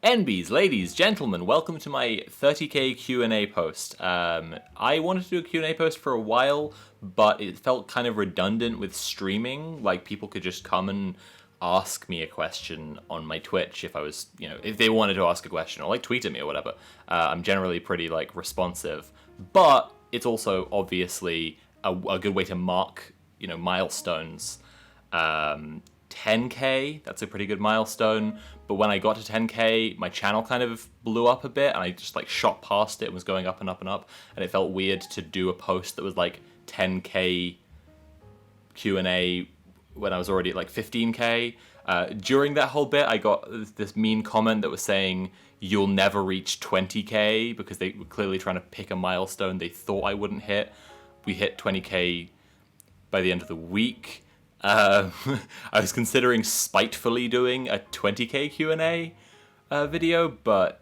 NBs, ladies, gentlemen, welcome to my 30k Q&A post. I wanted to do a Q&A post for a while, but it felt kind of redundant with streaming. Like, people could just come and ask me a question on my Twitch if I was, if they wanted to ask a question, or like tweet at me or whatever. I'm generally pretty like responsive, but it's also obviously a good way to mark, milestones. 10k, that's a pretty good milestone, but when I got to 10k, my channel kind of blew up a bit, and I just like shot past it and was going up and up and up, and it felt weird to do a post that was like 10k Q&A when I was already at like 15k. During that whole bit, I got this mean comment that was saying, you'll never reach 20k, because they were clearly trying to pick a milestone they thought I wouldn't hit. We hit 20k by the end of the week. I was considering spitefully doing a 20k Q&A video, but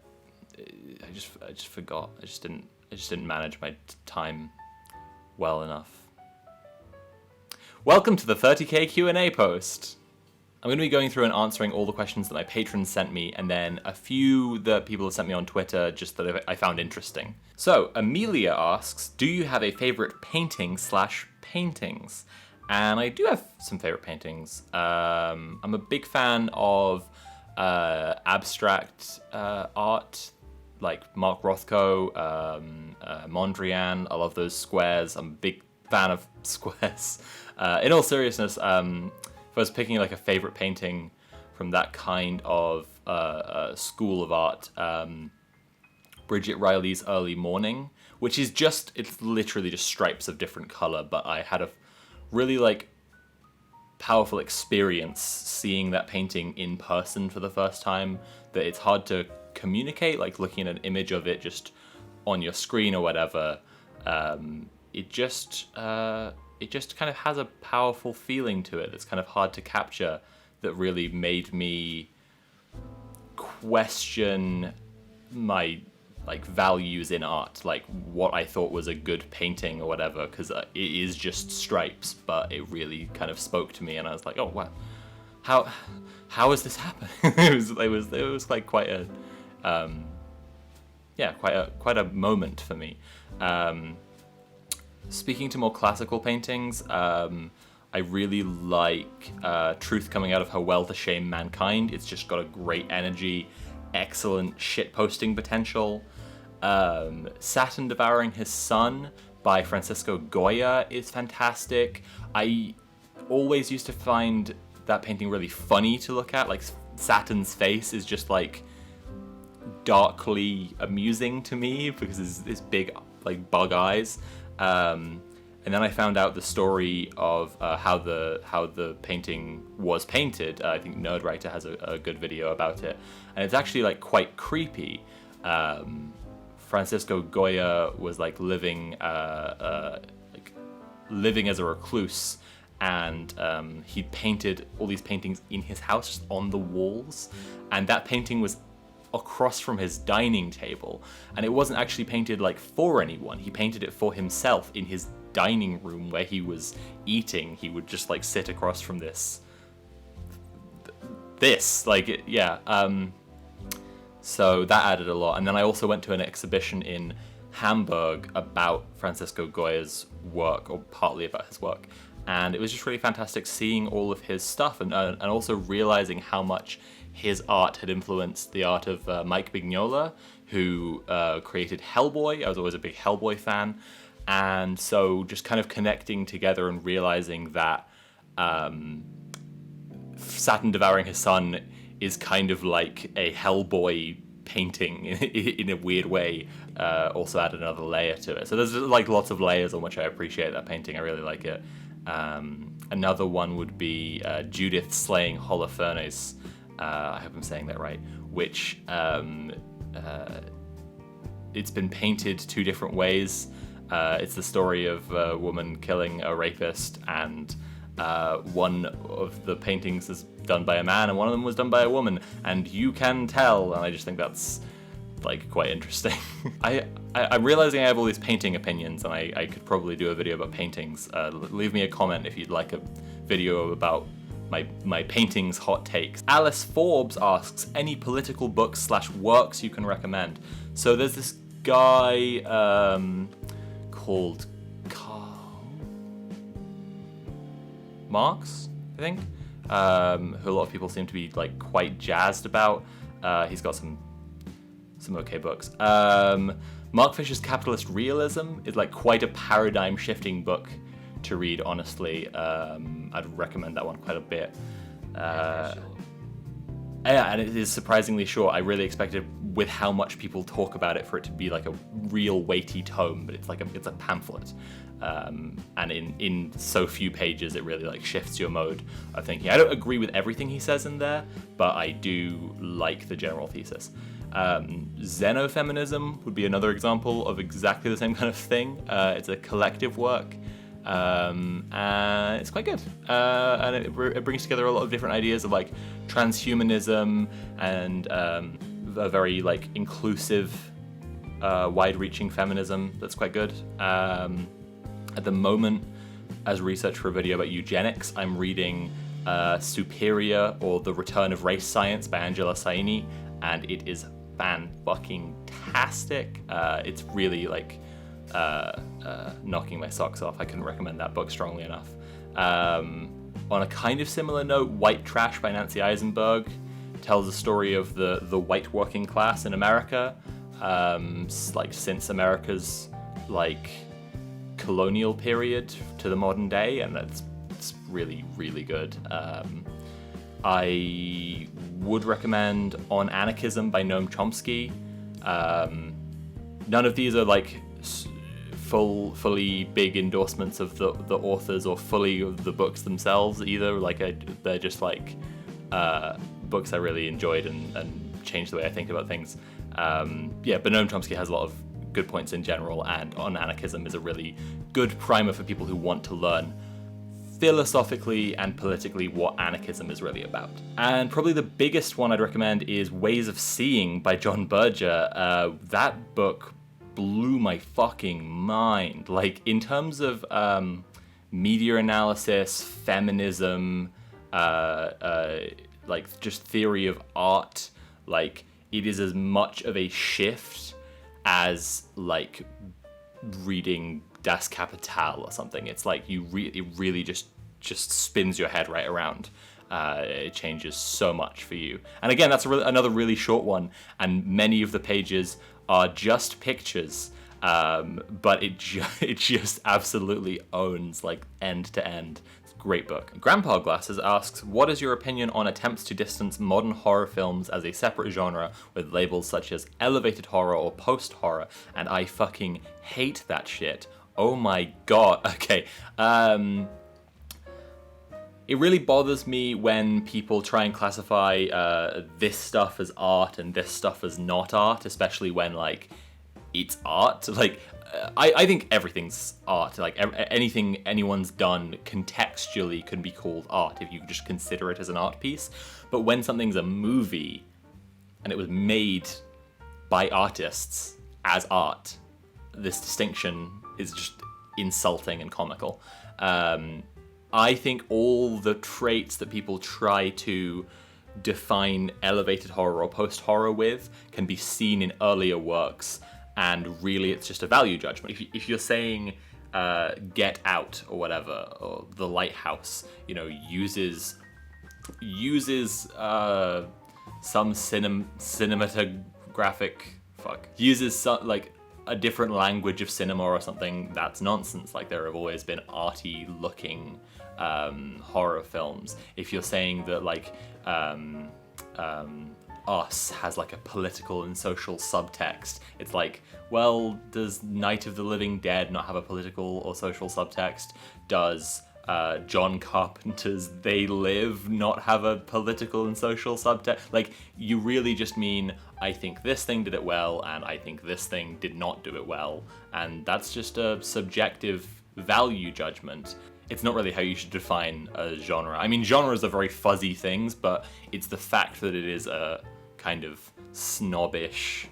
I just forgot. I just didn't manage my time well enough. Welcome to the 30k Q&A post. I'm going to be going through and answering all the questions that my patrons sent me, and then a few that people have sent me on Twitter just that I found interesting. So, Amelia asks, do you have a favorite painting/paintings? And I do have some favorite paintings. I'm a big fan of abstract art, like Mark Rothko, Mondrian. I love those squares. I'm a big fan of squares. In all seriousness, if I was picking like a favorite painting from that kind of school of art, Bridget Riley's Early Morning, which is it's literally just stripes of different color, but I had a really like powerful experience seeing that painting in person for the first time, that it's hard to communicate, like looking at an image of it just on your screen or whatever. It just kind of has a powerful feeling to it that's kind of hard to capture, that really made me question my like values in art, like what I thought was a good painting or whatever, because it is just stripes, but it really kind of spoke to me, and I was like, oh wow, how is this happening? it was like quite a quite a moment for me. Speaking to more classical paintings, I really like Truth Coming Out of Her Well to Shame Mankind. It's just got a great energy, excellent shitposting potential. Saturn Devouring His Son by Francisco Goya is fantastic. I always used to find that painting really funny to look at. Like, Saturn's face is just like darkly amusing to me because it's big like bug eyes. And then I found out the story of how the painting was painted. I think Nerdwriter has a good video about it, and it's actually like quite creepy. Francisco Goya was like living as a recluse, and he painted all these paintings in his house, just on the walls, and that painting was across from his dining table, and it wasn't actually painted like for anyone. He painted it for himself in his dining room where he was eating. He would just like sit across from so that added a lot. And then I also went to an exhibition in Hamburg about Francisco Goya's work, or partly about his work, and it was just really fantastic seeing all of his stuff, and also realizing how much his art had influenced the art of Mike Mignola, who created Hellboy. I was always a big Hellboy fan, and so just kind of connecting together and realizing that Saturn Devouring His Son is kind of like a Hellboy painting in a weird way, also added another layer to it. So there's like lots of layers on which I appreciate that painting. I really like it. Another one would be Judith Slaying Holofernes. I hope I'm saying that right, which it's been painted two different ways. It's the story of a woman killing a rapist, and one of the paintings is done by a man and one of them was done by a woman, and you can tell, and I just think that's like quite interesting. I'm realizing I have all these painting opinions, and I could probably do a video about paintings. Leave me a comment if you'd like a video about my paintings hot takes. Alice Forbes asks, any political books / works you can recommend? So there's this guy called Karl Marx, I think, who a lot of people seem to be like quite jazzed about. He's got some okay books. Mark Fisher's Capitalist Realism is like quite a paradigm shifting book to read, honestly. I'd recommend that one quite a bit. Yeah, and it is surprisingly short. I really expected, with how much people talk about it, for it to be like a real weighty tome, but it's a pamphlet. And in so few pages, it really like shifts your mode of thinking. I don't agree with everything he says in there, but I do like the general thesis. Xenofeminism would be another example of exactly the same kind of thing. It's a collective work. And it's quite good, and it brings together a lot of different ideas of like transhumanism and a very like inclusive, wide-reaching feminism that's quite good. At the moment, as research for a video about eugenics, I'm reading Superior, or The Return of Race Science by Angela Saini, and it is fan-fucking-tastic. It's really like knocking my socks off. I couldn't recommend that book strongly enough. On a kind of similar note, White Trash by Nancy Isenberg tells the story of the white working class in America, like since America's like colonial period to the modern day, and it's really, really good. I would recommend On Anarchism by Noam Chomsky. None of these are like fully big endorsements of the authors or fully of the books themselves either. Like they're just like books I really enjoyed and changed the way I think about things. But Noam Chomsky has a lot of good points in general, and On Anarchism is a really good primer for people who want to learn philosophically and politically what anarchism is really about. And probably the biggest one I'd recommend is Ways of Seeing by John Berger. That book blew my fucking mind. Like, in terms of media analysis, feminism, like just theory of art, like it is as much of a shift as like reading Das Kapital or something. It's like it really just spins your head right around. It changes so much for you. And again, that's another really short one, and many of the pages are just pictures, but it just absolutely owns like end to end. It's a great book. Grandpa Glasses asks, what is your opinion on attempts to distance modern horror films as a separate genre with labels such as elevated horror or post-horror? And I fucking hate that shit. Oh my god. Okay. It really bothers me when people try and classify this stuff as art and this stuff as not art, especially when like it's art. Like I think everything's art. Like anything anyone's done contextually can be called art if you just consider it as an art piece. But when something's a movie and it was made by artists as art, this distinction is just insulting and comical. I think all the traits that people try to define elevated horror or post-horror with can be seen in earlier works, and really it's just a value judgment. If you're saying Get Out or whatever, or The Lighthouse, you know, uses some cinematographic uses some like a different language of cinema or something, that's nonsense. Like there have always been arty looking horror films. If you're saying that like Us has like a political and social subtext, it's like, well, does Night of the Living Dead not have a political or social subtext? Does John Carpenter's They Live not have a political and social subtext? Like, you really just mean, I think this thing did it well, and I think this thing did not do it well, and that's just a subjective value judgment. It's not really how you should define a genre. I mean, genres are very fuzzy things, but it's the fact that it is a kind of snobbish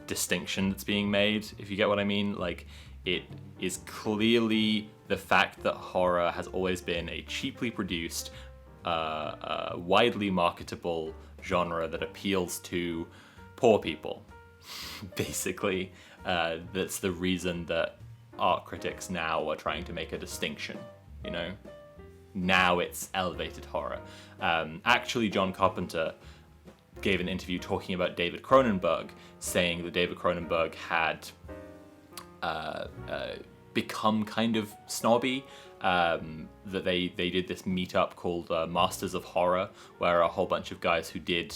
distinction that's being made, if you get what I mean. Like, it is clearly the fact that horror has always been a cheaply produced, widely marketable genre that appeals to poor people. Basically, that's the reason that art critics now are trying to make a distinction, you know? Now it's elevated horror. Actually, John Carpenter gave an interview talking about David Cronenberg, saying that David Cronenberg had become kind of snobby, that they did this meetup called Masters of Horror, where a whole bunch of guys who did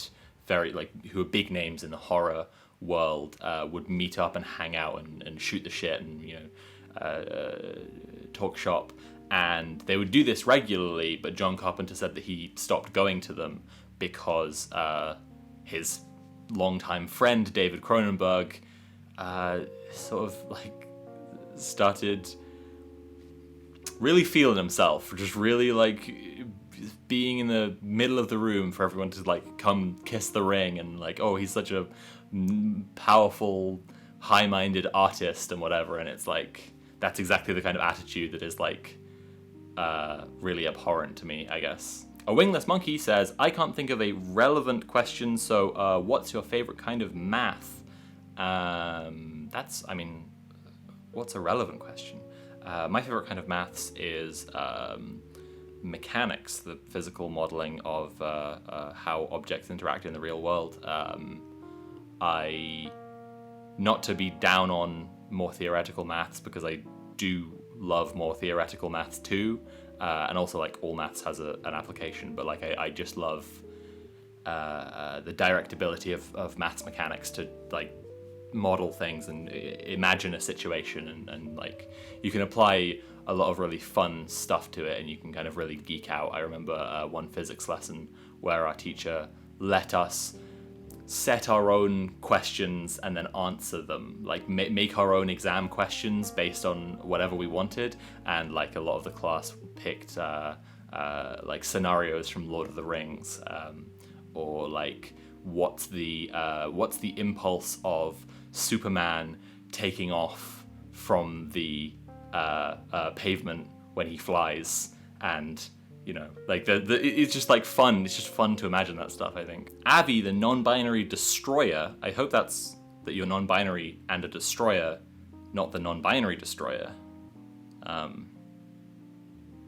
who are big names in the horror world would meet up and hang out and shoot the shit and, you know, talk shop. And they would do this regularly, but John Carpenter said that he stopped going to them because his longtime friend David Cronenberg sort of like started really feeling himself, just really like being in the middle of the room for everyone to like come kiss the ring, and like, oh, he's such a powerful, high-minded artist and whatever. And it's like, that's exactly the kind of attitude that is like really abhorrent to me, I guess. A Wingless Monkey says, I can't think of a relevant question, so what's your favorite kind of math? What's a relevant question? My favorite kind of maths is mechanics, the physical modeling of how objects interact in the real world. Not to be down on more theoretical maths, because I do love more theoretical maths too, and also like all maths has an application, but like I just love the direct ability of maths mechanics to like model things and imagine a situation, and like you can apply a lot of really fun stuff to it, and you can kind of really geek out. I remember one physics lesson where our teacher let us set our own questions and then answer them, like make our own exam questions based on whatever we wanted. And like a lot of the class picked like scenarios from Lord of the Rings, or like what's the impulse of Superman taking off from the pavement when he flies. And you know, like it's just like fun. It's just fun to imagine that stuff, I think. Avi, the non-binary destroyer. I hope that you're non-binary and a destroyer, not the non-binary destroyer.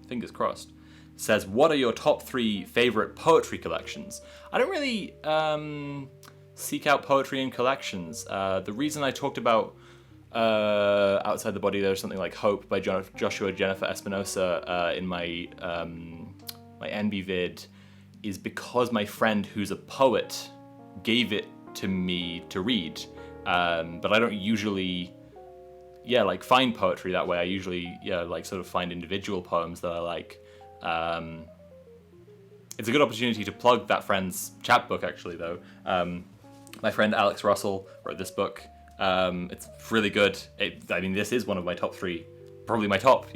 Fingers crossed. Says, what are your top 3 favorite poetry collections? I don't really seek out poetry in collections. The reason I talked about Outside the Body, there's something like Hope by Joshua Jennifer Espinosa in my my envy vid, is because my friend who's a poet gave it to me to read, but I don't usually like find poetry that way. I usually like sort of find individual poems that I like. It's a good opportunity to plug that friend's chapbook, actually, though. My friend Alex Russell wrote this book. It's really good. This is one of my top 3, probably my top,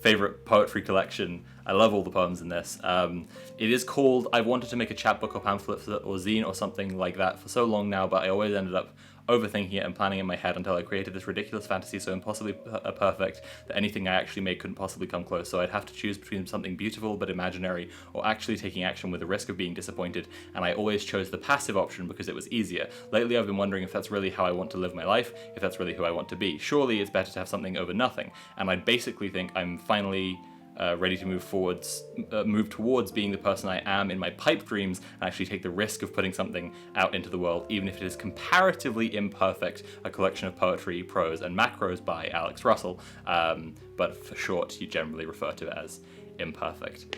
favorite poetry collection. I love all the poems in this. It is called, I've wanted to make a chapbook or pamphlet or zine or something like that for so long now, but I always ended up overthinking it and planning in my head until I created this ridiculous fantasy so impossibly perfect that anything I actually made couldn't possibly come close. So I'd have to choose between something beautiful but imaginary or actually taking action with the risk of being disappointed, and I always chose the passive option because it was easier. Lately I've been wondering if that's really how I want to live my life, if that's really who I want to be. Surely it's better to have something over nothing, and I basically think I'm finally ready to move towards being the person I am in my pipe dreams, and actually take the risk of putting something out into the world, even if it is comparatively imperfect. A collection of poetry, prose, and macros by Alex Russell, but for short, you generally refer to it as imperfect.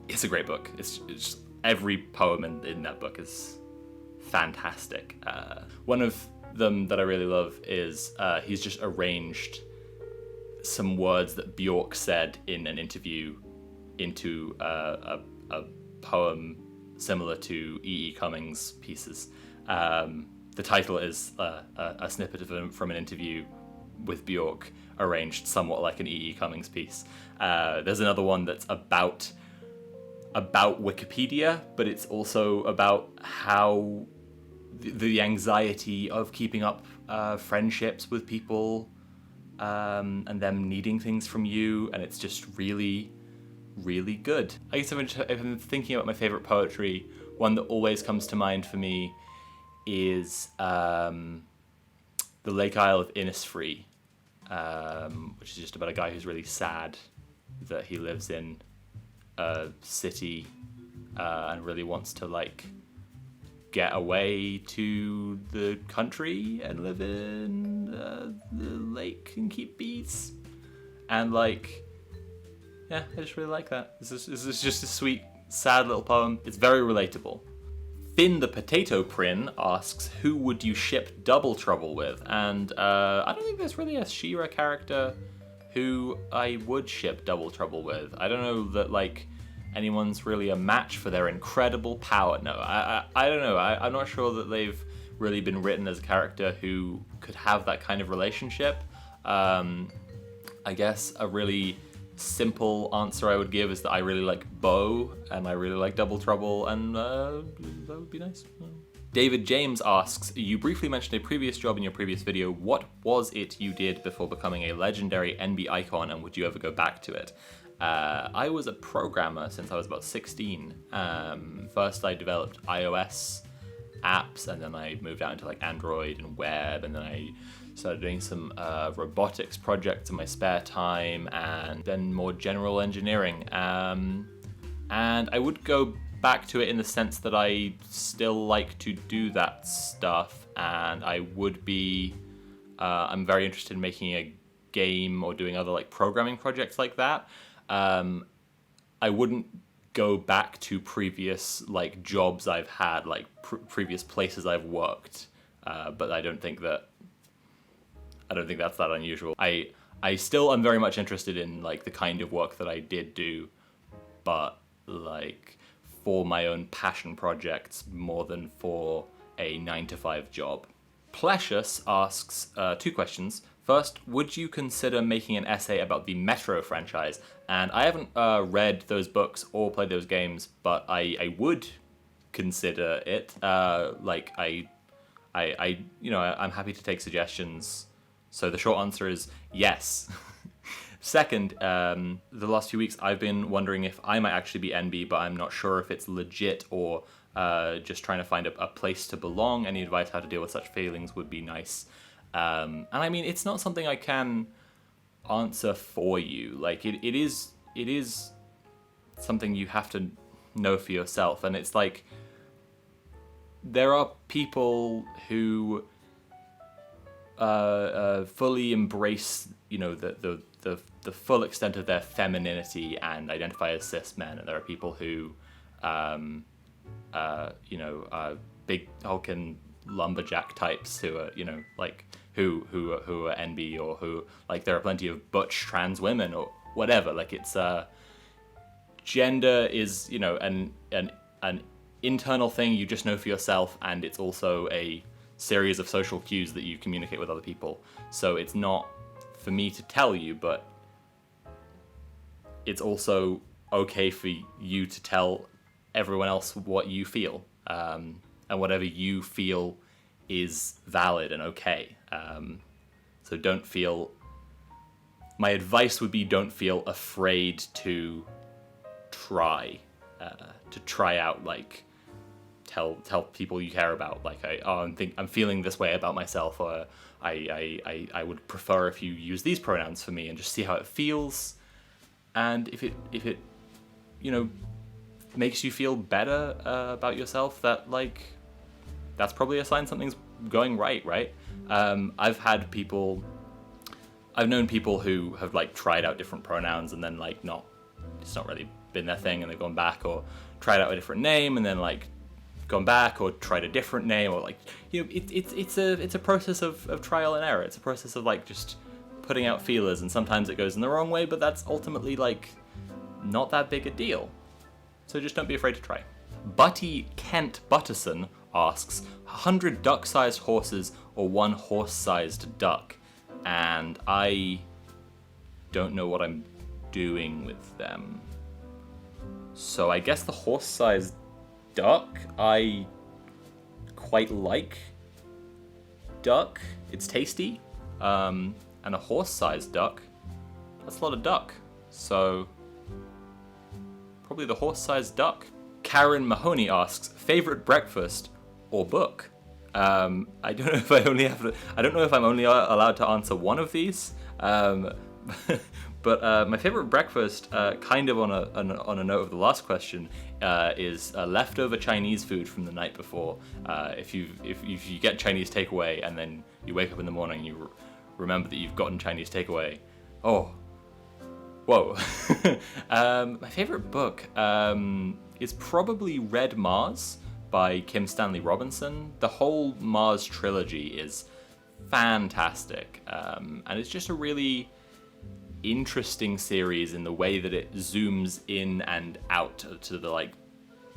It's a great book. It's just, every poem in that book is fantastic. One of them that I really love is he's just arranged some words that Bjork said in an interview into a poem similar to E.E. Cummings' pieces. The title is a snippet from an interview with Bjork, arranged somewhat like an E.E. Cummings piece. There's another one that's about Wikipedia, but it's also about how the anxiety of keeping up friendships with people, and them needing things from you, and it's just really really good. I guess if I'm thinking about my favorite poetry, one that always comes to mind for me is The Lake Isle of Innisfree, which is just about a guy who's really sad that he lives in a city and really wants to like get away to the country and live in the lake and keep bees. And like, yeah, I just really like that. This is just a sweet, sad little poem. It's very relatable. Finn the Potato Prin asks, who would you ship Double Trouble with? And I don't think there's really a She-Ra character who I would ship Double Trouble with. I don't know that like anyone's really a match for their incredible power. No, I don't know. I'm not sure that they've really been written as a character who could have that kind of relationship. I guess a really simple answer I would give is that I really like Bo and I really like Double Trouble, and that would be nice. David James asks, you briefly mentioned a previous job in your previous video. What was it you did before becoming a legendary NB icon, and would you ever go back to it? I was a programmer since I was about 16. First I developed iOS apps, and then I moved out into like Android and web, and then I started doing some robotics projects in my spare time, and then more general engineering. And I would go back to it in the sense that I still like to do that stuff, and I would be, I'm very interested in making a game or doing other like programming projects like that. I wouldn't go back to previous like jobs I've had, like previous places I've worked, but I don't think that's that unusual. I still am very much interested in like the kind of work that I did do, but like for my own passion projects more than for a 9-to-5 job. Plesius asks 2 questions. First, would you consider making an essay about the Metro franchise? And I haven't read those books or played those games, but I would consider it. Like I'm happy to take suggestions. So the short answer is yes. Second, the last few weeks I've been wondering if I might actually be NB, but I'm not sure if it's legit or just trying to find a place to belong. Any advice how to deal with such feelings would be nice. And I mean, it's not something I can answer for you. Like it is something you have to know for yourself. And it's like, there are people who fully embrace, the full extent of their femininity and identify as cis men, and there are people who, big hulking lumberjack types who are, who are NB, or who, like, there are plenty of butch trans women or whatever. Like, it's gender is, an internal thing you just know for yourself, and it's also a series of social cues that you communicate with other people. So it's not for me to tell you, but it's also okay for you to tell everyone else what you feel, and whatever you feel is valid and okay. So don't feel, my advice would be, don't feel afraid to try out, like, tell people you care about, like, I'm feeling this way about myself, or I would prefer if you use these pronouns for me, and just see how it feels. And if it makes you feel better about yourself, that, like, that's probably a sign something's going right? I've known people who have, like, tried out different pronouns and then, like, it's not really been their thing, and they've gone back, or tried out a different name and then, like, gone back, or tried a different name, or, like, it's a process of trial and error. It's a process of, like, just putting out feelers, and sometimes it goes in the wrong way, but that's ultimately, like, not that big a deal. So just don't be afraid to try. Butty Kent Butterson asks, 100 duck-sized horses or 1 horse-sized duck? And I don't know what I'm doing with them. So I guess the horse-sized duck, I quite like duck. It's tasty. And a horse-sized duck, that's a lot of duck. So probably the horse-sized duck. Karen Mahoney asks, favorite breakfast or book? I don't know if I don't know if I'm only allowed to answer one of these. But my favorite breakfast, kind of on a note of the last question, is leftover Chinese food from the night before. If you get Chinese takeaway and then you wake up in the morning and you remember that you've gotten Chinese takeaway, oh, whoa. My favorite book is probably Red Mars by Kim Stanley Robinson. The whole Mars trilogy is fantastic, and it's just a really interesting series in the way that it zooms in and out to the like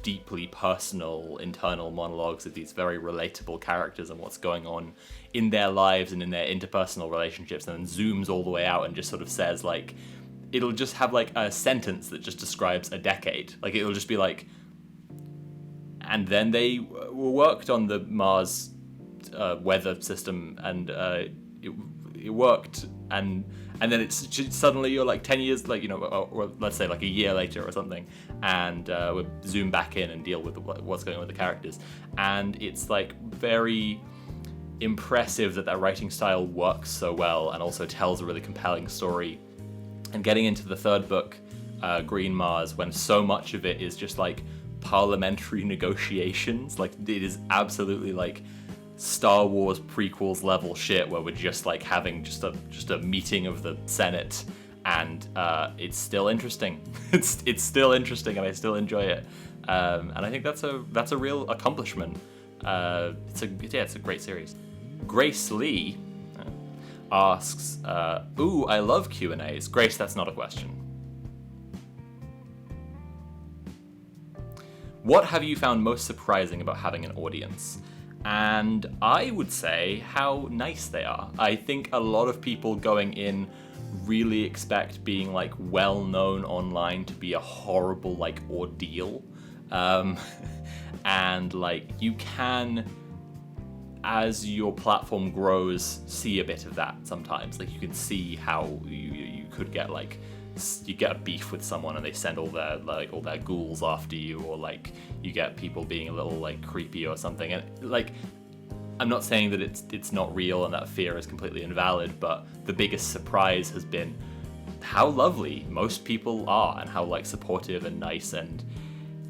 deeply personal internal monologues of these very relatable characters and what's going on in their lives and in their interpersonal relationships, and then zooms all the way out and just sort of says, like, it'll just have like a sentence that just describes a decade. Like, it'll just be like, and then they worked on the Mars weather system, and it worked, and then it's suddenly you're like 10 years, like, or let's say like a year later or something, and we zoom back in and deal with what's going on with the characters, and it's like very impressive that writing style works so well and also tells a really compelling story. And getting into the third book, Green Mars, when so much of it is just like parliamentary negotiations, like it is absolutely like Star Wars prequels level shit where we're just like having just a meeting of the Senate, and it's still interesting. it's still interesting, and I still enjoy it. And I think that's a real accomplishment. It's a great series. Grace Lee asks, ooh, I love Q&As. Grace, that's not a question. What have you found most surprising about having an audience? And I would say how nice they are. I think a lot of people going in really expect being like well known online to be a horrible like ordeal. And like you can, as your platform grows, see a bit of that sometimes. Like you can see how you could get like, you get a beef with someone and they send all their ghouls after you, or like you get people being a little like creepy or something. And like, I'm not saying that it's not real and that fear is completely invalid, but the biggest surprise has been how lovely most people are, and how like supportive and nice and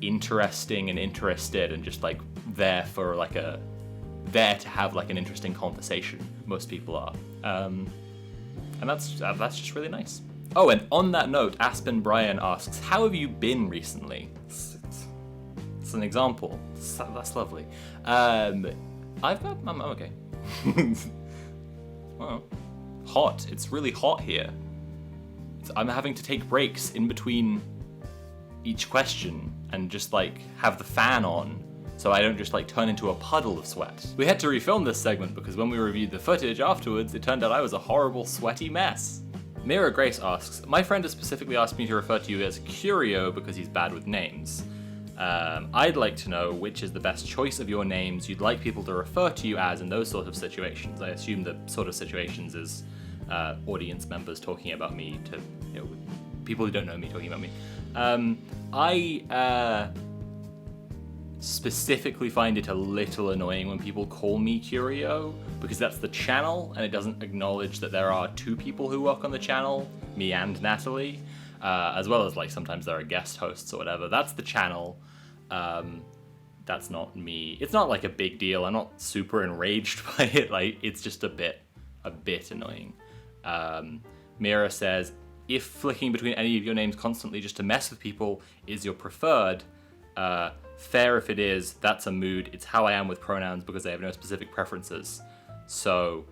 interesting and interested and just like there to have like an interesting conversation most people are. And that's just really nice. Oh, and on that note, Aspen Bryan asks, how have you been recently? It's an example. That's lovely. I'm okay. Well, hot. It's really hot here. I'm having to take breaks in between each question and just like have the fan on so I don't just like turn into a puddle of sweat. We had to refilm this segment because when we reviewed the footage afterwards, it turned out I was a horrible sweaty mess. Mira Grace asks, my friend has specifically asked me to refer to you as Curio because he's bad with names. I'd like to know which is the best choice of your names you'd like people to refer to you as in those sort of situations. I assume the sort of situations is audience members talking about me to, people who don't know me talking about me. I specifically find it a little annoying when people call me Curio, because that's the channel and it doesn't acknowledge that there are two people who work on the channel, me and Natalie, as well as like sometimes there are guest hosts or whatever. That's the channel. That's not me. It's not like a big deal. I'm not super enraged by it. Like, it's just a bit annoying. Mira says, if flicking between any of your names constantly just to mess with people is your preferred, fair if it is, that's a mood. It's how I am with pronouns because I have no specific preferences. So,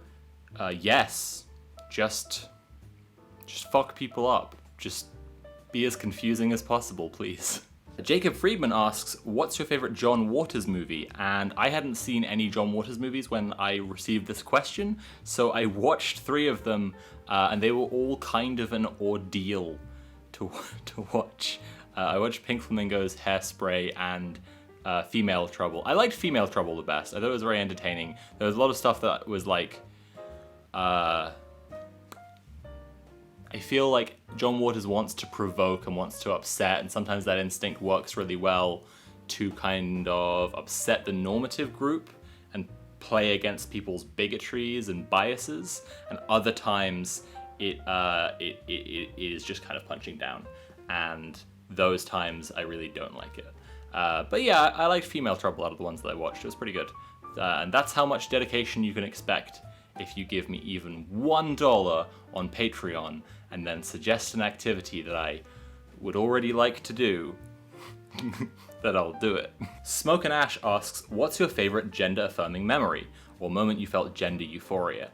yes, just fuck people up. Just be as confusing as possible, please. Jacob Friedman asks, what's your favorite John Waters movie? And I hadn't seen any John Waters movies when I received this question, so I watched 3 of them, and they were all kind of an ordeal to watch. I watched Pink Flamingos, Hairspray, and Female Trouble. I liked Female Trouble the best. I thought it was very entertaining. There was a lot of stuff that was like I feel like John Waters wants to provoke and wants to upset, and sometimes that instinct works really well to kind of upset the normative group and play against people's bigotries and biases, and other times it is just kind of punching down, and those times I really don't like it. But yeah, I liked Female Trouble out of the ones that I watched. It was pretty good. And that's how much dedication you can expect if you give me even $1 on Patreon and then suggest an activity that I would already like to do, that I'll do it. Smoke and Ash asks, what's your favorite gender-affirming memory or moment you felt gender euphoria?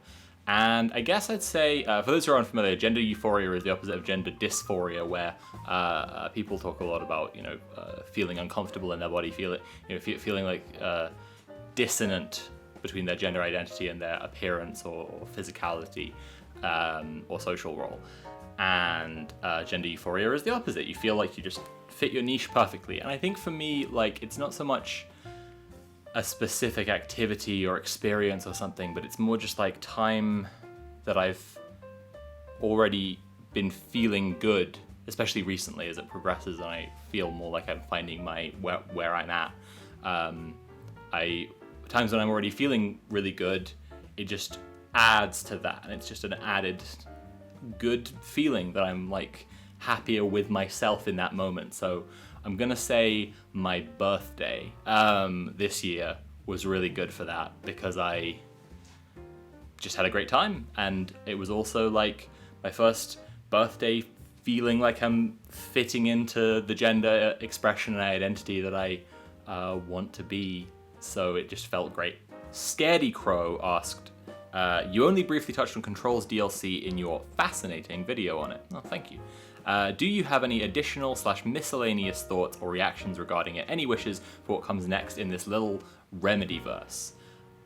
And I guess I'd say, for those who are unfamiliar, gender euphoria is the opposite of gender dysphoria, where people talk a lot about, feeling uncomfortable in their body, feeling like dissonant between their gender identity and their appearance or physicality or social role. And gender euphoria is the opposite. You feel like you just fit your niche perfectly. And I think for me, like, it's not so much a specific activity or experience or something, but it's more just like time that I've already been feeling good, especially recently as it progresses and I feel more like I'm finding my where I'm at. Times when I'm already feeling really good, it just adds to that, and it's just an added good feeling that I'm like happier with myself in that moment. So I'm gonna say my birthday this year was really good for that, because I just had a great time, and it was also like my first birthday feeling like I'm fitting into the gender expression and identity that I want to be. So it just felt great. Scaredy Crow asked, you only briefly touched on Control's DLC in your fascinating video on it. Oh, thank you. Do you have any additional / miscellaneous thoughts or reactions regarding it? Any wishes for what comes next in this little Remedy-verse?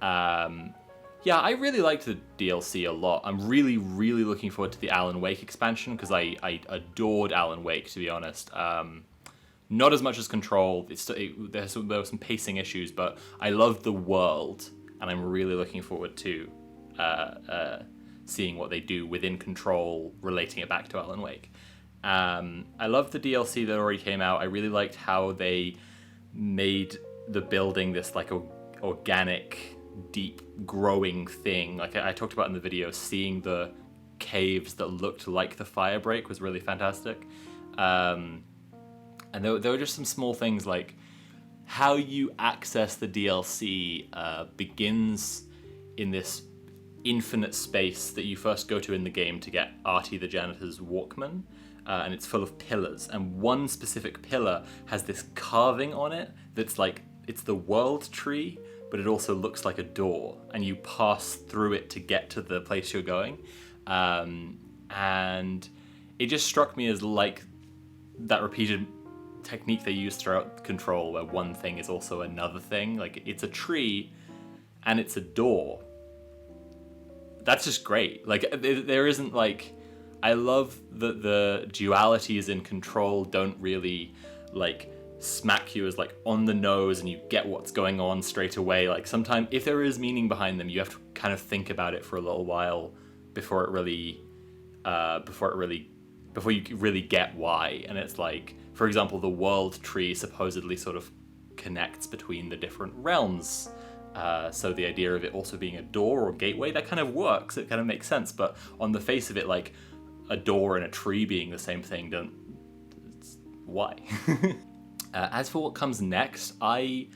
Yeah, I really liked the DLC a lot. I'm really, really looking forward to the Alan Wake expansion, because I adored Alan Wake, to be honest. Not as much as Control. There were some pacing issues, but I loved the world, and I'm really looking forward to seeing what they do within Control, relating it back to Alan Wake. I loved the DLC that already came out. I really liked how they made the building this like organic, deep growing thing. Like I talked about in the video, seeing the caves that looked like the Firebreak was really fantastic. And there were just some small things, like how you access the DLC begins in this infinite space that you first go to in the game to get Artie the Janitor's Walkman. And it's full of pillars, and one specific pillar has this carving on it that's like, it's the world tree, but it also looks like a door, and you pass through it to get to the place you're going. And it just struck me as like that repeated technique they use throughout Control, where one thing is also another thing. Like, it's a tree and it's a door. That's just great. Like, there isn't like, I love that the dualities in Control don't really like smack you as like on the nose and you get what's going on straight away. Like, sometimes if there is meaning behind them, you have to kind of think about it for a little while before you really get why. And it's like, for example, the world tree supposedly sort of connects between the different realms. So the idea of it also being a door or gateway, that kind of works. It kind of makes sense. But on the face of it, like a door and a tree being the same thing, why? As for what comes next, I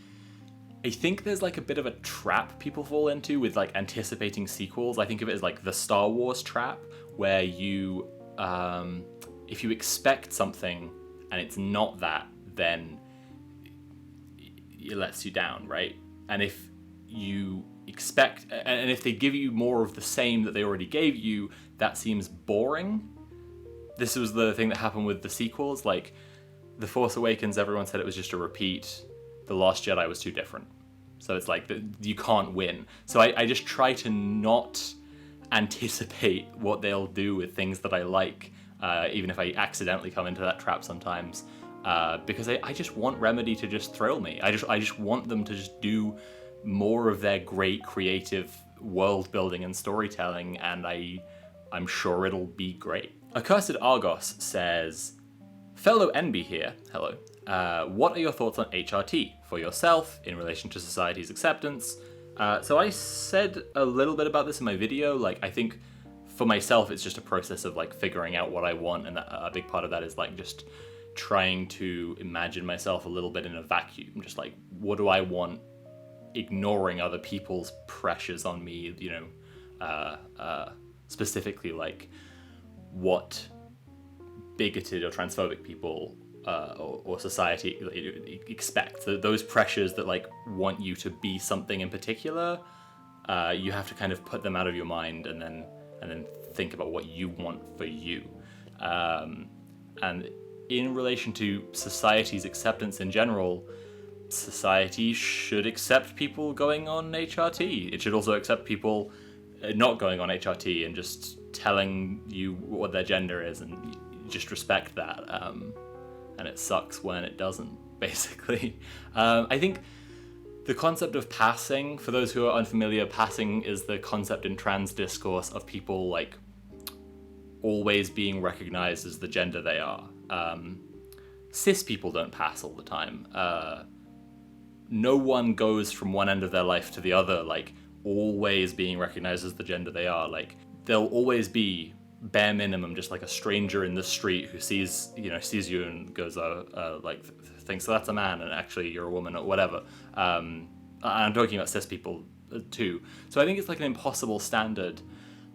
think there's like a bit of a trap people fall into with like anticipating sequels. I think of it as like the Star Wars trap, where you, if you expect something and it's not that, then it lets you down, right? And if you expect, and if they give you more of the same that they already gave you, that seems boring. This was the thing that happened with the sequels. Like, The Force Awakens, everyone said it was just a repeat. The Last Jedi was too different. So it's like, you can't win. So I just try to not anticipate what they'll do with things that I like, even if I accidentally come into that trap sometimes, because I just want Remedy to just thrill me. I just want them to just do more of their great creative world building and storytelling, and I'm sure it'll be great. Accursed Argos says, fellow NB here, hello. What are your thoughts on HRT for yourself in relation to society's acceptance? So I said a little bit about this in my video. Like, I think for myself, it's just a process of like figuring out what I want, and a big part of that is like just trying to imagine myself a little bit in a vacuum. Just like, what do I want? Ignoring other people's pressures on me, you know, specifically like what bigoted or transphobic people or society expect. Those pressures that like want you to be something in particular, you have to kind of put them out of your mind and then think about what you want for you. And in relation to society's acceptance in general, society should accept people going on HRT. It should also accept people not going on HRT and just telling you what their gender is, and you just respect that. And it sucks when it doesn't, basically. I think the concept of passing, for those who are unfamiliar, passing is the concept in trans discourse of people like always being recognized as the gender they are. Cis people don't pass all the time. No one goes from one end of their life to the other, like always being recognized as the gender they are. Like, they'll always be bare minimum just like a stranger in the street who sees you and goes like thinks that's a man and actually you're a woman or whatever. And I'm talking about cis people too. So I think it's like an impossible standard,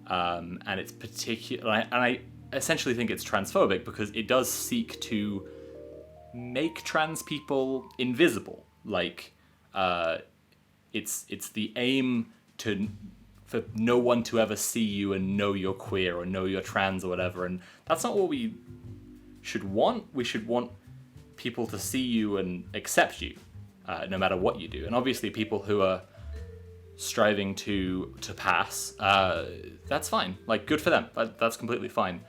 and it's particular. And I essentially think it's transphobic because it does seek to make trans people invisible. Like, it's the aim for no one to ever see you and know you're queer or know you're trans or whatever, and that's not what we should want. We should want people to see you and accept you, no matter what you do. And obviously people who are striving to pass, that's fine. Like, good for them. That's completely fine.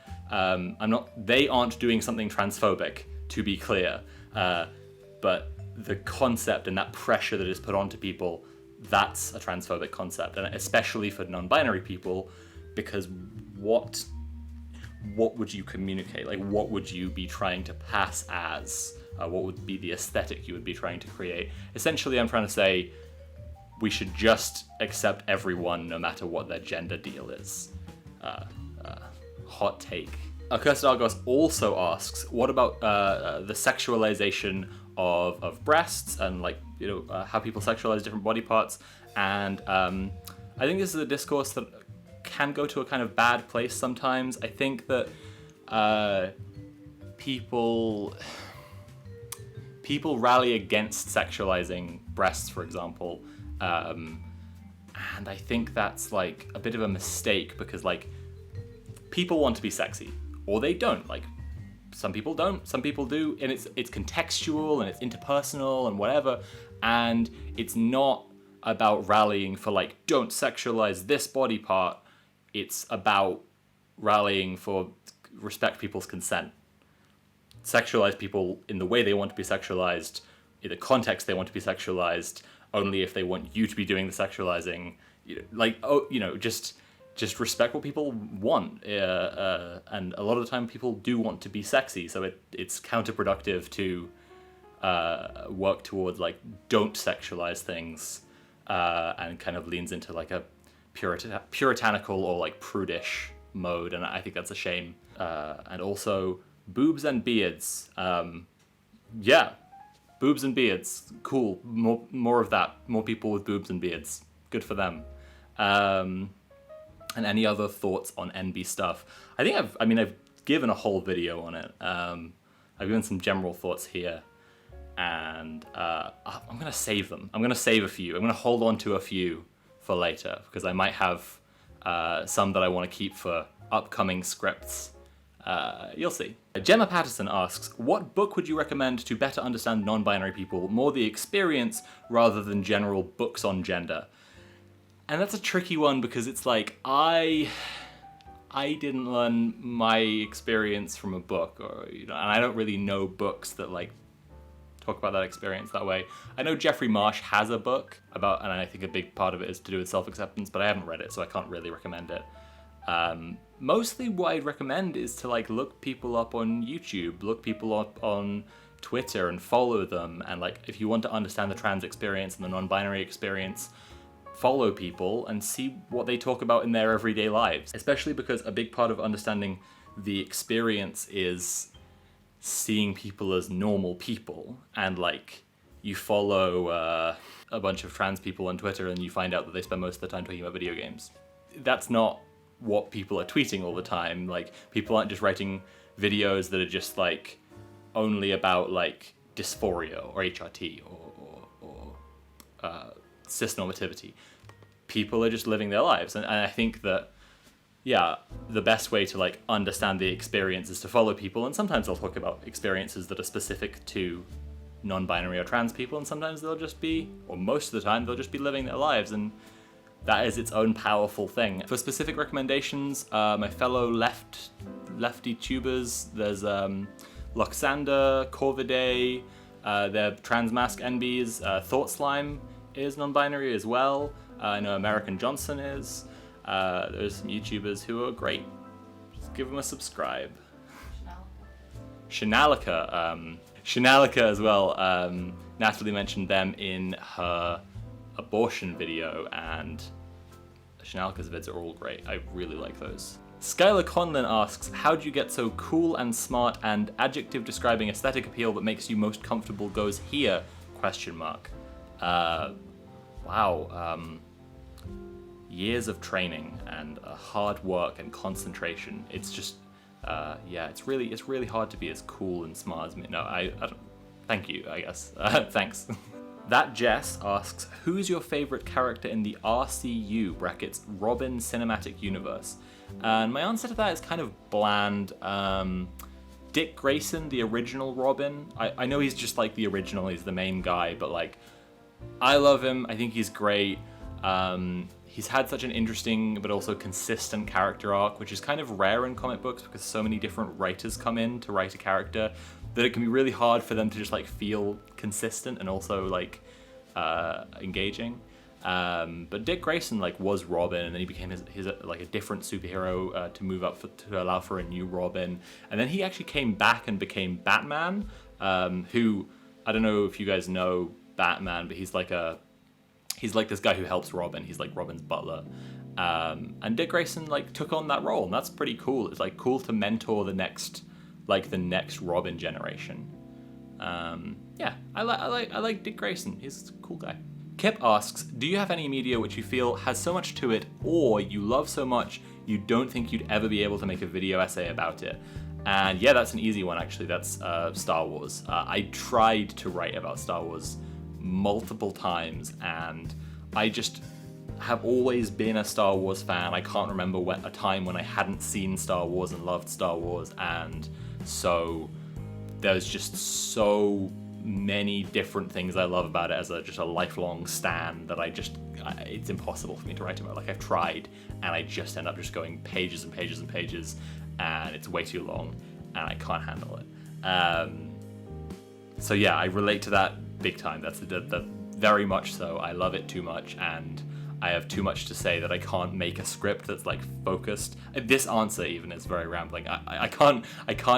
They aren't doing something transphobic, to be clear, but the concept and that pressure that is put onto people, that's a transphobic concept, and especially for non-binary people, because what would you communicate? Like, what would you be trying to pass as? What would be the aesthetic you would be trying to create? Essentially, I'm trying to say we should just accept everyone no matter what their gender deal is. Hot take. Accursed Argos also asks, what about the sexualization of breasts and like, you know, how people sexualize different body parts? And I think this is a discourse that can go to a kind of bad place sometimes. I think that people rally against sexualizing breasts, for example, and I think that's like a bit of a mistake, because like people want to be sexy, or they don't. Like, some people don't, some people do, and it's contextual and it's interpersonal and whatever, and it's not about rallying for like, don't sexualize this body part. It's about rallying for respect people's consent. Sexualize people in the way they want to be sexualized, in the context they want to be sexualized, only if they want you to be doing the sexualizing. Just respect what people want, and a lot of the time people do want to be sexy, so it's counterproductive to work towards like, don't sexualize things, and kind of leans into like a puritanical or like prudish mode, and I think that's a shame. And also boobs and beards, boobs and beards, cool, more of that, more people with boobs and beards, good for them. And any other thoughts on NB stuff? I've given a whole video on it. I've given some general thoughts here, and I'm gonna save them. I'm gonna save a few. I'm gonna hold on to a few for later, because I might have some that I want to keep for upcoming scripts. You'll see. Gemma Patterson asks, what book would you recommend to better understand non-binary people, more the experience rather than general books on gender? And that's a tricky one, because it's like, I didn't learn my experience from a book, or, you know, and I don't really know books that like talk about that experience that way. I know Jeffrey Marsh has a book about, and I think a big part of it is to do with self-acceptance, but I haven't read it, so I can't really recommend it. Mostly what I'd recommend is to like look people up on YouTube, look people up on Twitter and follow them. And like, if you want to understand the trans experience and the non-binary experience, follow people and see what they talk about in their everyday lives. Especially because a big part of understanding the experience is seeing people as normal people. And like, you follow a bunch of trans people on Twitter and you find out that they spend most of the time talking about video games. That's not what people are tweeting all the time. Like, people aren't just writing videos that are just like only about like dysphoria or HRT or cisnormativity. People are just living their lives, and I think that, yeah, the best way to like understand the experience is to follow people, and sometimes they'll talk about experiences that are specific to non-binary or trans people, and sometimes they'll just be, or most of the time, they'll just be living their lives, and that is its own powerful thing. For specific recommendations, my fellow lefty tubers, there's Luxander, Corvidae, they're transmasc NBs, Thought Slime is non-binary as well. I know American Johnson is. There's some YouTubers who are great. Just give them a subscribe. Shanalika as well. Natalie mentioned them in her abortion video, and Shanalika's vids are all great. I really like those. Skylar Conlin asks, how do you get so cool and smart, and adjective describing aesthetic appeal that makes you most comfortable goes here? ? Wow. Years of training and hard work and concentration. It's just, it's really hard to be as cool and smart as me. No, I don't. Thank you, I guess. Thanks. That Jess asks, who's your favorite character in the RCU brackets Robin cinematic universe? And my answer to that is kind of bland. Dick Grayson, the original Robin. I know he's just like the original, he's the main guy, but like, I love him. I think he's great. He's had such an interesting but also consistent character arc, which is kind of rare in comic books because so many different writers come in to write a character that it can be really hard for them to just like feel consistent and also like engaging. But Dick Grayson like was Robin, and then he became his like a different superhero to move up to allow for a new Robin, and then he actually came back and became Batman. Who, I don't know if you guys know Batman, but he's like this guy who helps Robin. He's like Robin's butler. And Dick Grayson like took on that role, and that's pretty cool. It's like cool to mentor the next Robin generation. I like Dick Grayson. He's a cool guy. Kip asks, do you have any media which you feel has so much to it, or you love so much you don't think you'd ever be able to make a video essay about it? And yeah, that's an easy one actually. That's Star Wars. I tried to write about Star Wars multiple times, and I just have always been a Star Wars fan. I can't remember a time when I hadn't seen Star Wars and loved Star Wars, and so there's just so many different things I love about it as just a lifelong stan that it's impossible for me to write about. Like, I've tried, and I just end up just going pages and pages and pages, and it's way too long, and I can't handle it. So yeah, I relate to that big time. That's the very much so. I love it too much, and I have too much to say that I can't make a script that's like focused. This answer even is very rambling. I can't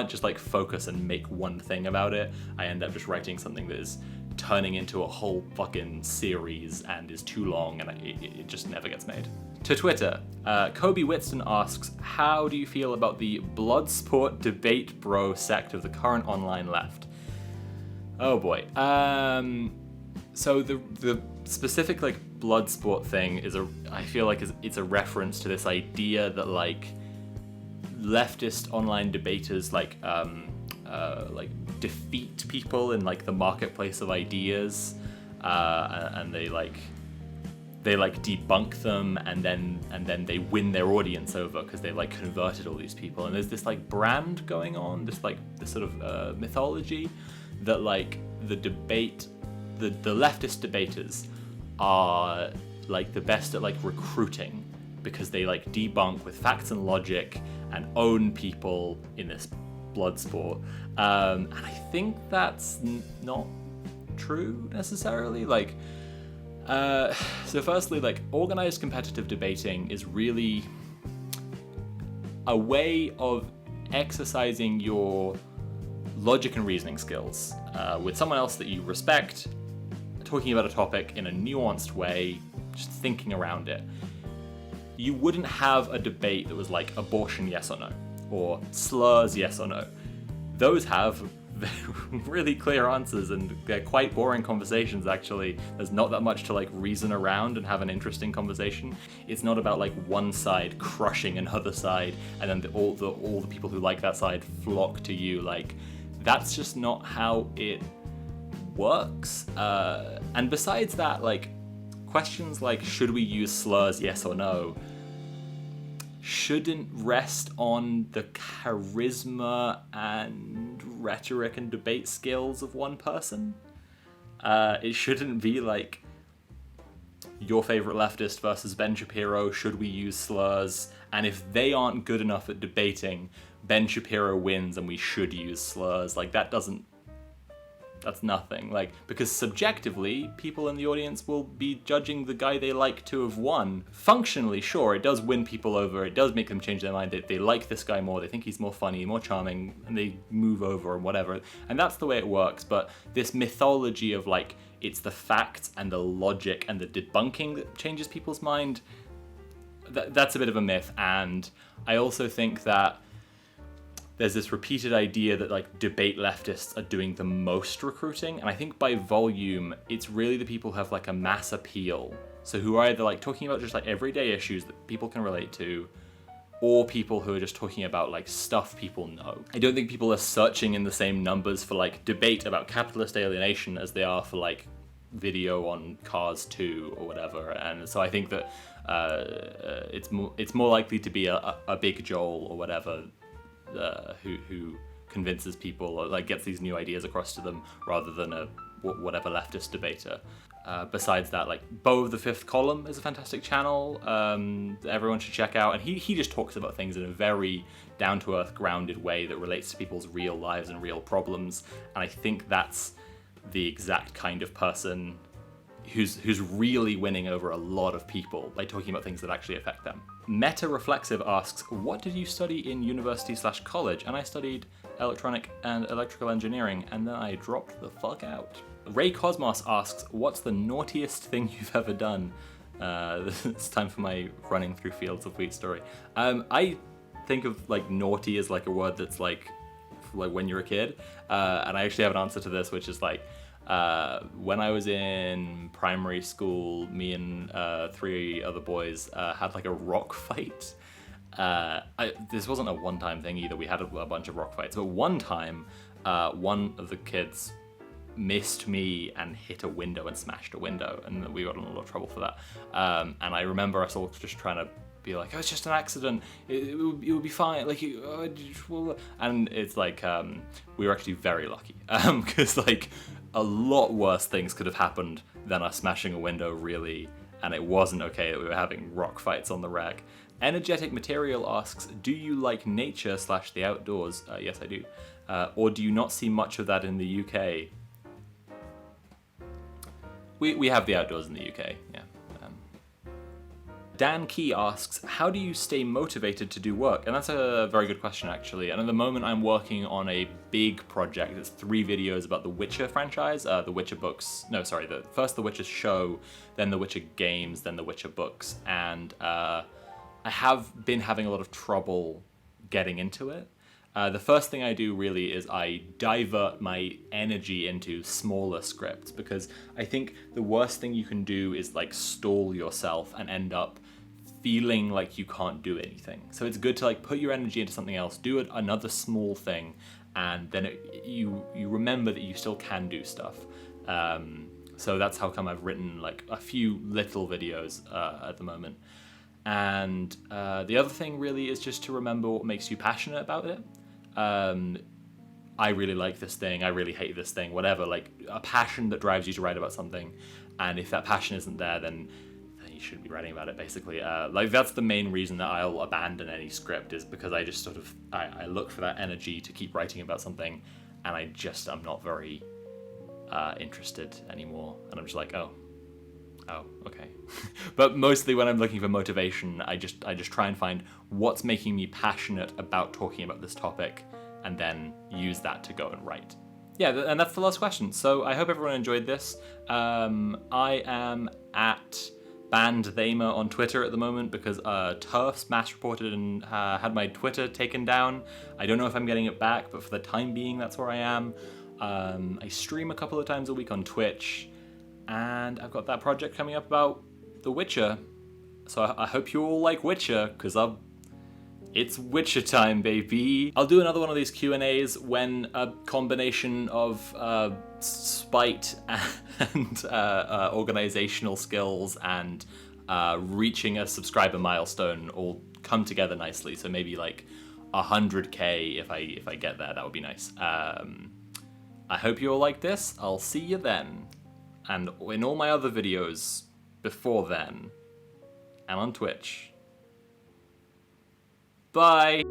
just like focus and make one thing about it. I end up just writing something that is turning into a whole fucking series and is too long, and it just never gets made. To Twitter, Kobe Whitston asks, how do you feel about the Bloodsport debate bro sect of the current online left? Oh boy. So the specific like Bloodsport thing I feel like it's a reference to this idea that like leftist online debaters like defeat people in like the marketplace of ideas, and they debunk them, and then they win their audience over because they like converted all these people, and there's this like brand going on, this sort of mythology that like the leftist debaters are like the best at like recruiting because they like debunk with facts and logic and own people in this blood sport. And I think that's not true necessarily. Like, so firstly, like organized competitive debating is really a way of exercising your logic and reasoning skills with someone else that you respect, talking about a topic in a nuanced way, just thinking around it. You wouldn't have a debate that was like abortion yes or no, or slurs yes or no. Those have really clear answers, and they're quite boring conversations actually. There's not that much to like reason around and have an interesting conversation. It's not about like one side crushing another side and then all the people who like that side flock to you. Like, that's just not how it works. And besides that, like, questions like should we use slurs yes or no shouldn't rest on the charisma and rhetoric and debate skills of one person. It shouldn't be like your favorite leftist versus Ben Shapiro, should we use slurs? And if they aren't good enough at debating, Ben Shapiro wins and we should use slurs. Like, that's nothing. Like, because subjectively, people in the audience will be judging the guy they like to have won. Functionally, sure, it does win people over. It does make them change their mind. They like this guy more. They think he's more funny, more charming, and they move over and whatever. And that's the way it works. But this mythology of like, it's the facts and the logic and the debunking that changes people's mind, that's a bit of a myth. And I also think that there's this repeated idea that like debate leftists are doing the most recruiting, and I think by volume it's really the people who have like a mass appeal, so who are either like talking about just like everyday issues that people can relate to, or people who are just talking about like stuff people know. I don't think people are searching in the same numbers for like debate about capitalist alienation as they are for like video on Cars 2 or whatever. And so I think that it's more likely to be a Big Joel or whatever who convinces people or like gets these new ideas across to them, rather than a whatever leftist debater. Besides that, like Beau of the Fifth Column is a fantastic channel everyone should check out, and he just talks about things in a very down-to-earth, grounded way that relates to people's real lives and real problems. And I think that's the exact kind of person who's really winning over a lot of people by talking about things that actually affect them. Meta Reflexive asks, what did you study in university/college? And I studied electronic and electrical engineering, and then I dropped the fuck out. Ray Cosmos asks, what's the naughtiest thing you've ever done? It's time for my running through fields of wheat story. I think of like naughty as like a word that's like when you're a kid, and I actually have an answer to this, which is like, when I was in primary school, me and 3 other boys had like a rock fight. This wasn't a one-time thing either. We had a bunch of rock fights, but one time, one of the kids missed me and hit a window and smashed a window, and we got in a lot of trouble for that. And I remember us all just trying to be like, oh, it's just an accident, it would be fine, like, and it's like, we were actually very lucky, because like a lot worse things could have happened than us smashing a window, really, and it wasn't okay that we were having rock fights on the rag. Energetic Material asks, do you like nature / the outdoors? Yes, I do. Or do you not see much of that in the UK? We have the outdoors in the UK, yeah. Dan Key asks, how do you stay motivated to do work? And that's a very good question, actually. And at the moment, I'm working on a big project. It's 3 videos about the Witcher franchise, the Witcher books. No, sorry, first the Witcher show, then the Witcher games, then the Witcher books. And I have been having a lot of trouble getting into it. The first thing I do really is I divert my energy into smaller scripts, because I think the worst thing you can do is like stall yourself and end up feeling like you can't do anything. So it's good to like put your energy into something else, do another small thing, and then you remember that you still can do stuff. So that's how come I've written like a few little videos at the moment. And the other thing really is just to remember what makes you passionate about it. I really like this thing, I really hate this thing, whatever, like a passion that drives you to write about something. And if that passion isn't there, then you shouldn't be writing about it, basically. Like that's the main reason that I'll abandon any script, is because I just sort of, I look for that energy to keep writing about something, and I'm not very interested anymore. And I'm just like, oh, Oh, okay. But mostly when I'm looking for motivation, I just try and find what's making me passionate about talking about this topic, and then use that to go and write. Yeah, and that's the last question. So I hope everyone enjoyed this. I am at BannedThemer on Twitter at the moment because Turfs mass reported and had my Twitter taken down. I don't know if I'm getting it back, but for the time being, that's where I am. I stream a couple of times a week on Twitch, and I've got that project coming up about The Witcher. So I hope you all like Witcher, because it's Witcher time, baby. I'll do another one of these Q&As when a combination of spite and organizational skills and reaching a subscriber milestone all come together nicely. So maybe like 100K if I get there, that would be nice. I hope you all like this. I'll see you then. And in all my other videos before then, and on Twitch. Bye!